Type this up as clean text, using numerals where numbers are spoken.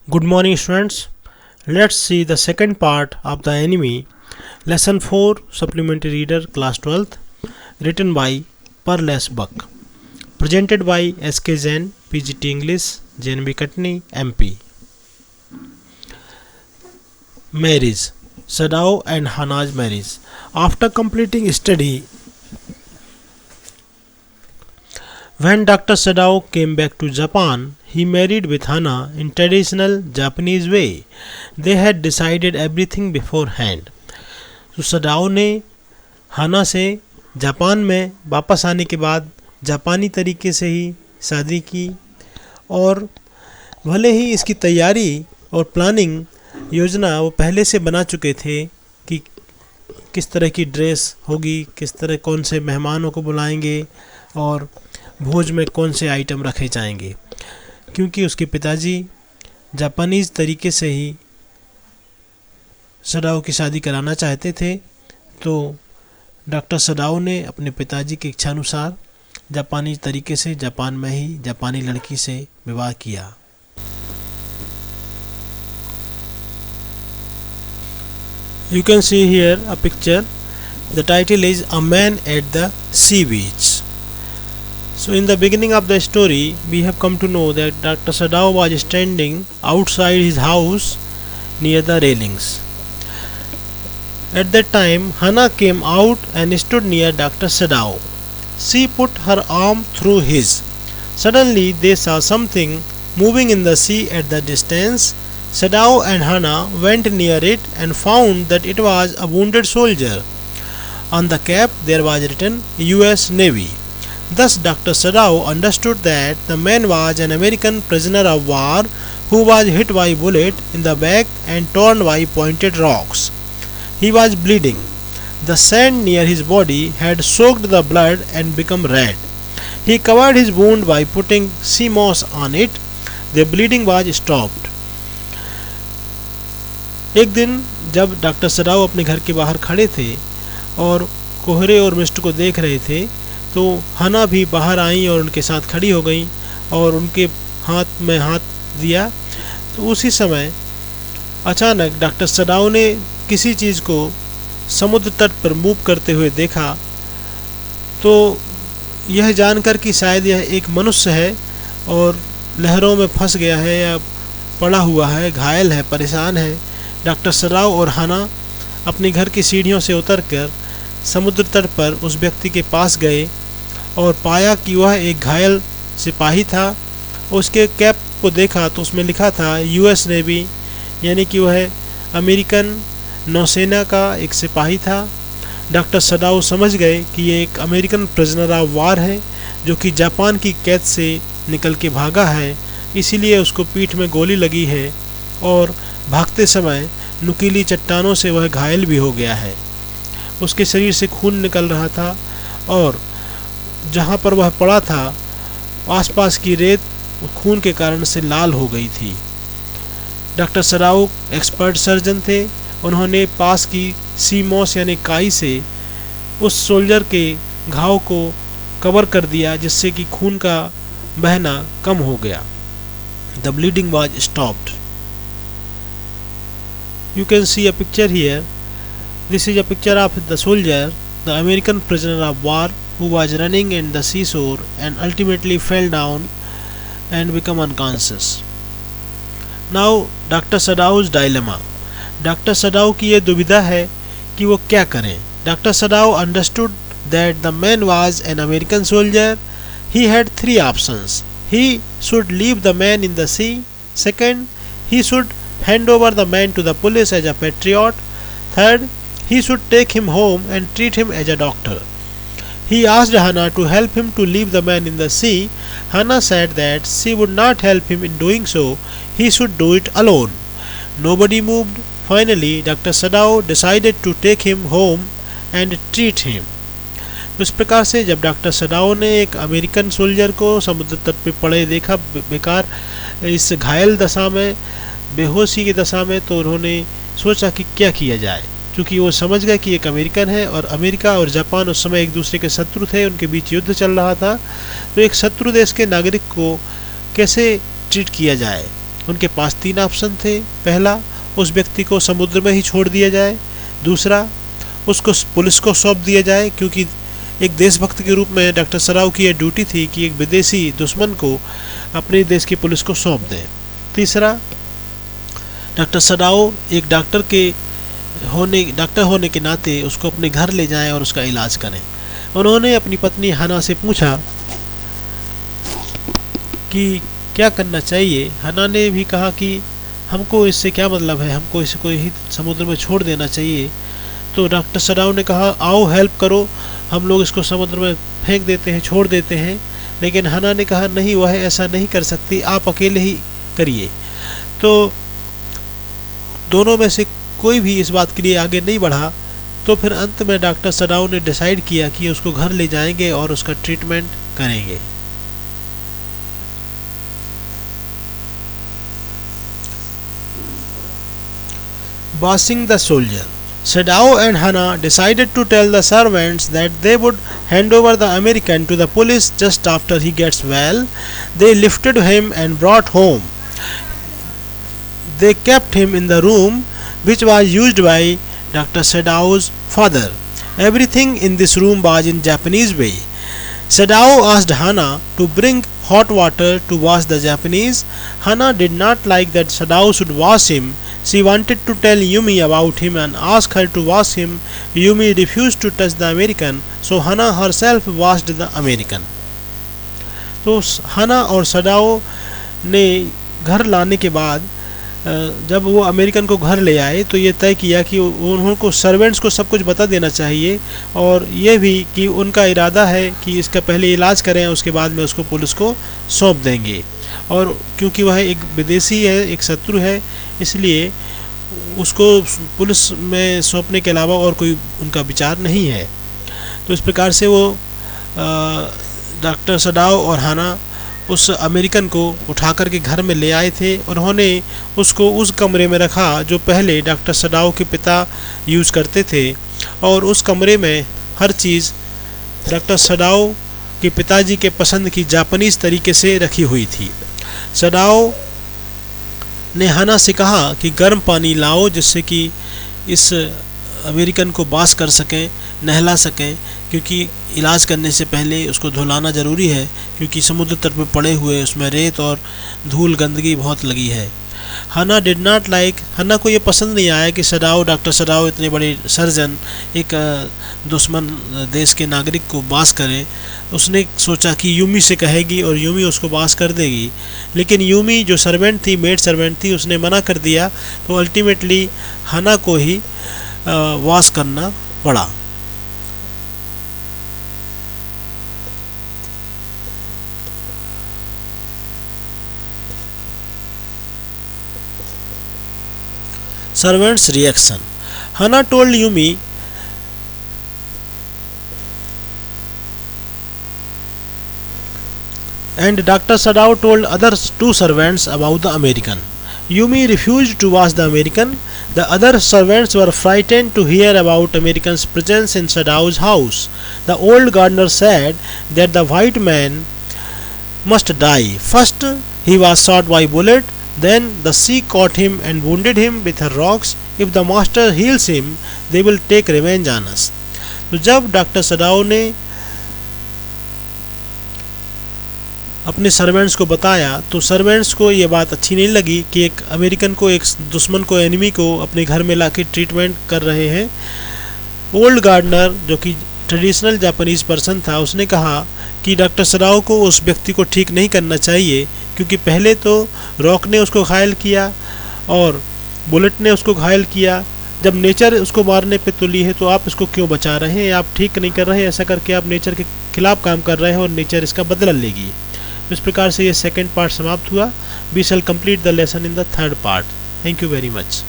Good morning, students. Let's see the second part of the anime, Lesson 4, Supplementary Reader, Class 12th, written by Perles Buck, presented by SK Jain, PGT English, JNB Katni, MP. Marriage. Sadao and Hana's marriage. After completing study, when Dr. Sadao came back to Japan, he married with Hana in traditional Japanese way. They had decided everything beforehand. तो सदाओ ने हाना से Japan में वापस आने के बाद जापानी तरीके से ही शादी की और भले ही इसकी तैयारी और प्लानिंग योजना वो पहले से बना चुके थे कि किस तरह की ड्रेस होगी, किस तरह कौन से मेहमानों को बुलाएंगे और भोज में कौन से आइटम रखे जाएंगे, क्योंकि उसके पिताजी जापानीज़ तरीके से ही सदाओ की शादी कराना चाहते थे। तो डॉक्टर सदाओ ने अपने पिताजी की इच्छानुसार जापानी तरीके से जापान में ही जापानी लड़की से विवाह किया। You can see here a picture. The title is A Man at the Sea Beach. So in the beginning of the story, we have come to know that Dr. Sadao was standing outside his house near the railings. At that time, Hana came out and stood near Dr. Sadao. She put her arm through his. Suddenly, they saw something moving in the sea at the distance. Sadao and Hana went near it and found that it was a wounded soldier. On the cap, there was written US Navy. Thus, Dr. Sadao understood that the man was an American prisoner of war who was hit by a bullet in the back and torn by pointed rocks. He was bleeding. The sand near his body had soaked the blood and become red. He covered his wound by putting sea moss on it. The bleeding was stopped. एक दिन जब doctor सदाओ अपने घर के बाहर खड़े थे और कोहरे और मिस्ट को देख रहे थे, तो हना भी बाहर आई और उनके साथ खड़ी हो गई और उनके हाथ में हाथ दिया। तो उसी समय अचानक डॉक्टर सदाओ ने किसी चीज़ को समुद्र तट पर मूव करते हुए देखा। तो यह जानकर कि शायद यह एक मनुष्य है और लहरों में फंस गया है या पड़ा हुआ है, घायल है, परेशान है, डॉक्टर सदाओ और हना अपने घर की सीढ़ियों से उतरकर समुद्र तट पर उस व्यक्ति के पास गए और पाया कि वह एक घायल सिपाही था। उसके कैप को देखा तो उसमें लिखा था यूएस नेवी, यानी कि वह अमेरिकन नौसेना का एक सिपाही था। डॉक्टर सदाओ समझ गए कि ये एक अमेरिकन प्रिजनर ऑफ वार है जो कि जापान की कैद से निकल के भागा है, इसीलिए उसको पीठ में गोली लगी है और भागते समय नुकीली चट्टानों से वह घायल भी हो गया है। उसके शरीर से खून निकल रहा था और जहाँ पर वह पड़ा था आसपास की रेत खून के कारण से लाल हो गई थी। डॉक्टर सदाओ एक्सपर्ट सर्जन थे। उन्होंने पास की सी मॉस यानी काई से उस सोल्जर के घाव को कवर कर दिया, जिससे कि खून का बहना कम हो गया। The bleeding was stopped. You can see a picture here. This is a picture of the soldier, the American prisoner of war, who was running in the seashore and ultimately fell down and became unconscious. Now, Dr. Sadao's dilemma. Dr. Sadao की ये दुविधा है कि वो क्या करें. Dr. Sadao understood that the man was an American soldier. He had three options. He should leave the man in the sea. Second, he should hand over the man to the police as a patriot. Third, he should take him home and treat him as a doctor. He asked Hana to help him to leave the man in the sea. Hana said that she would not help him in doing so. He should do it alone. Nobody moved. Finally, Dr. Sadao decided to take him home and treat him. इस प्रकार से जब doctor सदाओ ने एक American soldier को समुद्र तट पर पड़े देखा बेकार इस घायल दशा में, बेहोशी की दशा में, तो उन्होंने सोचा कि क्या किया जाए, क्योंकि वो समझ गए कि एक अमेरिकन है और अमेरिका और जापान उस समय एक दूसरे के शत्रु थे, उनके बीच युद्ध चल रहा था। तो एक शत्रु देश के नागरिक को कैसे ट्रीट किया जाए, उनके पास 3 ऑप्शन थे। पहला, उस व्यक्ति को समुद्र में ही छोड़ दिया जाए। दूसरा, उसको पुलिस को सौंप दिया जाए, क्योंकि एक देशभक्त के रूप में डॉक्टर सराव की यह ड्यूटी थी कि एक विदेशी दुश्मन को अपने देश की पुलिस को सौंप दें। तीसरा, डॉक्टर सराव एक डॉक्टर होने के नाते उसको अपने घर ले जाएं और उसका इलाज करें। उन्होंने अपनी पत्नी हना से पूछा कि क्या करना चाहिए। हना ने भी कहा कि हमको इससे क्या मतलब है, हमको इसको ही समुद्र में छोड़ देना चाहिए। तो डॉक्टर सराव ने कहा, आओ हेल्प करो, हम लोग इसको समुद्र में फेंक देते हैं, छोड़ देते हैं। लेकिन हना ने कहा, नहीं, वह ऐसा नहीं कर सकती, आप अकेले ही करिए। तो दोनों में से कोई भी इस बात के लिए आगे नहीं बढ़ा। तो फिर अंत में डॉक्टर सराव ने डिसाइड किया कि उसको घर ले जाएंगे और उसका ट्रीटमेंट करेंगे। Bossing the soldier. Sadao and Hana decided to tell the servants that they would hand over the American to the police just after he gets well. They lifted him and brought home. They kept him in the room which was used by Dr. Sadao's father. Everything in this room was in Japanese way. Sadao asked Hana to bring hot water to wash the Japanese. Hana did not like that Sadao should wash him. She wanted to tell Yumi about him and ask her to wash him. Yumi refused to touch the American, so Hana herself washed the American. तो हना और Sadao ने घर लाने के बाद जब वो अमेरिकन को घर ले आए तो ये तय किया कि उनको सर्वेंट्स को सब कुछ बता देना चाहिए, और ये भी कि उनका इरादा है कि इसका पहले इलाज करें, उसके बाद में उसको पुलिस को सौंप देंगे। और क्योंकि वह एक विदेशी है, एक शत्रु है, इसलिए उसको पुलिस में सौंपने के अलावा और कोई उनका विचार नहीं है। तो इस प्रकार से वो डॉक्टर सडाओ और हना उस अमेरिकन को उठा कर के घर में ले आए थे। उन्होंने उसको उस कमरे में रखा जो पहले डॉक्टर सडाओ के पिता यूज़ करते थे, और उस कमरे में हर चीज़ डॉक्टर सडाओ के पिताजी के पसंद की जापानीज़ तरीके से रखी हुई थी। सडाओ ने हना से कहा कि गर्म पानी लाओ जिससे कि इस अमेरिकन को बास कर सकें, नहला सकें, क्योंकि इलाज करने से पहले उसको धुलाना ज़रूरी है, क्योंकि समुद्र तट पर पड़े हुए उसमें रेत और धूल गंदगी बहुत लगी है। हना डिड नॉट लाइक, हना को ये पसंद नहीं आया कि सडाओ, डॉक्टर सडाओ इतने बड़े सर्जन एक दुश्मन देश के नागरिक को बास करें। उसने सोचा कि यूमी से कहेगी और यूमी उसको बास कर देगी, लेकिन यूमी जो सर्वेंट थी, मेड सर्वेंट थी, उसने मना कर दिया। तो अल्टीमेटली हना को ही वास करना पड़ा। Servant's reaction. Hana told Yumi and Dr. Sadao told other 2 servants about the American. Yumi refused to wash the American. The other servants were frightened to hear about American's presence in Sadao's house. The old gardener said that the white man must die. First he was shot by bullet, then the sea caught him and wounded him with her rocks. If the master heals him, they will take revenge on us. तो जब doctor Sadao ने अपने servants को बताया तो servants को ये बात अच्छी नहीं लगी कि एक अमेरिकन को, एक दुश्मन को, एनिमी को अपने घर में लाके ट्रीटमेंट कर रहे हैं। ओल्ड गार्डनर जो कि ट्रेडिशनल जापानीज़ पर्सन था, उसने कहा कि डॉक्टर सडाओ को उस व्यक्ति को ठीक नहीं करना चाहिए, क्योंकि पहले तो रॉक ने उसको घायल किया और बुलेट ने उसको घायल किया। जब नेचर उसको मारने पे तुली है तो आप इसको क्यों बचा रहे हैं? आप ठीक नहीं कर रहे हैं। ऐसा करके आप नेचर के खिलाफ काम कर रहे हैं और नेचर इसका बदला लेगी। इस प्रकार से ये सेकंड पार्ट समाप्त हुआ। We shall complete the lesson in the third part. Thank you very much.